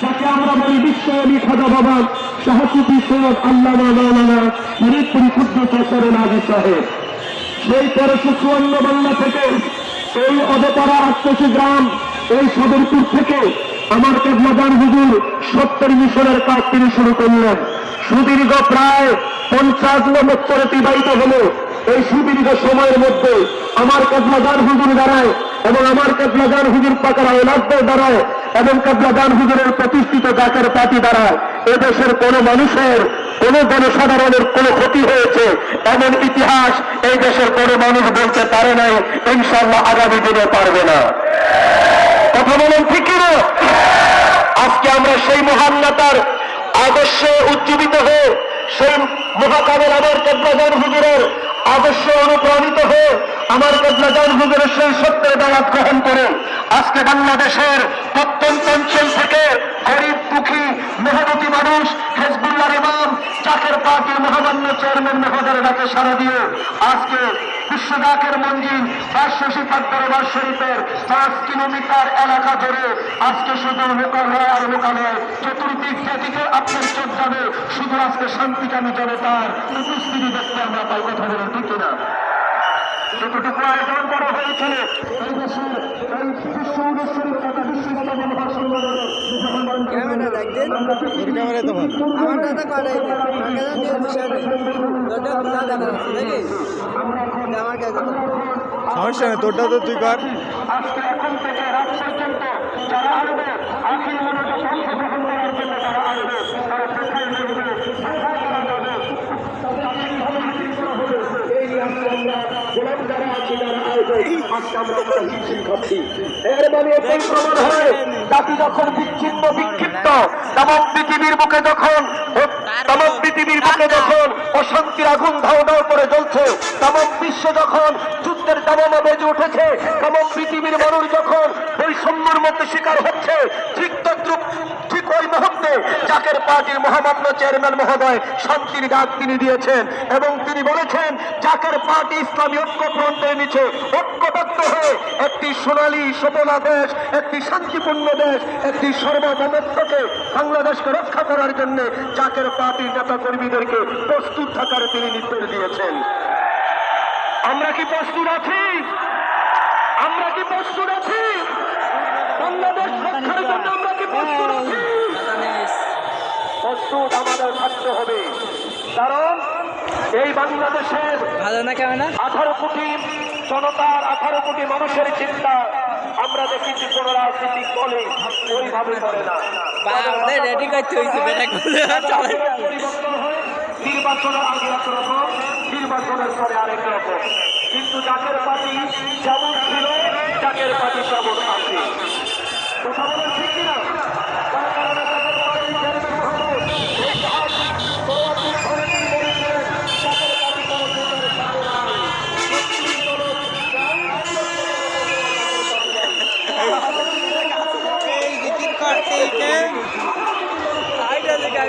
যাকে আমরা বলি বিশ্বনবী খাজা বাবা শাহসুফি সৈয়দ আল্লামা মাওলানা ফরিদপুর কুদ্দুস সরকারের নাজি সাহেব সেই 1354 বাংলা থেকে এই অবপাড়া আটশোশি গ্রাম এই সদরপুর থেকে আমার কেবলাদান হুজুর 70 মিশনের কাজ তিনি শুরু করলেন। সুদীর্ঘ প্রায় 50 বছর অতিবাহিত হলো। এই সুদীর্ঘ সময়ের মধ্যে আমার কেবলাদান হুজুর দ্বারায় এবং আমার কেবলাদান হুজুর পাকার আওলাদদের দ্বারায় এবং কেবলাদান হুজুরের প্রতিষ্ঠিত জাকের পার্টি দ্বারা এদেশের কোন মানুষের কোন জনসাধারণের কোন ক্ষতি হয়েছে এমন ইতিহাস এই দেশের কোন মানুষ বলতে পারে নাই, ইনশাআল্লাহ আগামী দিনে পারবে না। কথা বলেন ঠিক কিনা? আজকে আমরা সেই মহান নেতার আদর্শে উজ্জীবিত হয়ে সেই মহাকাবের আমার কেবলাদান হুজুরের আদর্শে অনুপ্রাণিত হয়ে আমার কেবলাদান হুজুরের সেই সত্যের দাওয়াত গ্রহণ করে আজকে বাংলাদেশের প্রত্যন্ত অঞ্চল থেকে গরিব দুঃখী মেহনতি মানুষ হিজবুল্লাহর ইমাম জাকের পার্টির মহামান্য চেয়ারম্যান মহোদয়ের ডাকে সাড়া দিয়ে আজকে বিশ্ব জাকের মঞ্জিল রাজশাহী পাক দরবার শরীফের 5 কিলোমিটার এলাকা জুড়ে আজকে শুধু লোকালয় আর লোকালয় চতুর্দিক থেকে আপনার চোখ যাবে শুধু আজকে শান্তিকামী জনতার উপস্থিতি দেখতে আমরা পাই। কথা বলেন ঠিক না? যতটুকু আয়োজন করা হয়েছিল এই দেশের এই বিশ্ব উদ্দেশ্যের কথা বিশ্ব ইসলামী মহাসম্মেলনের সমস্যা নেই, তোরটা তো তুই কর। আজকে এখন থেকে রাত পর্যন্ত যারা আসবে আখির মনোযোগ অংশগ্রহণ করার জন্য যারা আসবে তারা কোথায় বলবে কোথায় করা যাবে জাতি যখন বিচ্ছিন্ন বিক্ষিপ্ত তামাম পৃথিবীর বুকে যখন অশান্তির আগুন ধাও ধাও করে জ্বলছে, তামাম বিশ্ব যখন যুদ্ধের দাবামা বেজে উঠেছে, তামাম পৃথিবীর মানুষ যখন বৈষম্যের মধ্যে শিকার হচ্ছে, ঠিক ওই মুহূর্তে জাকের পার্টির মহামান্য চেয়ারম্যান মহোদয় শান্তির ডাক তিনি দিয়েছেন এবং তিনি বলেছেন জাকের পার্টি ইসলামী ঐক্যফ্রন্টের নিচে ঐক্যবদ্ধ হয়ে একটি সোনালী সফলা দেশ, একটি শান্তিপূর্ণ দেশ, একটি সার্বভৌমত্বকে বাংলাদেশকে রক্ষা করার জন্য জাকের পার্টির নেতা কর্মীদেরকে প্রস্তুত থাকার তিনি নির্দেশ দিয়েছেন। আমরা কি প্রস্তুত আছি? আমরা কি প্রস্তুত আছি? বাংলাদেশ রক্ষার জন্য আমরা কি প্রস্তুত আছি? প্রস্তুত আমাদের থাকতে হবে, কারণ এই বাংলাদেশের 18 কোটি জনতার 18 কোটি মানুষের চিন্তা আমরা দেখেছি কোন রাজনৈতিক দলে ওইভাবে করে না। নির্বাচনের আগে একরকম, নির্বাচনের পরে আরেক রকম, কিন্তু জাকের পার্টি যেমন ছিল জাকের পার্টি তেমন আছে। কথা বলেন ঠিক কিনা? তার কারণে জাকের পার্টি I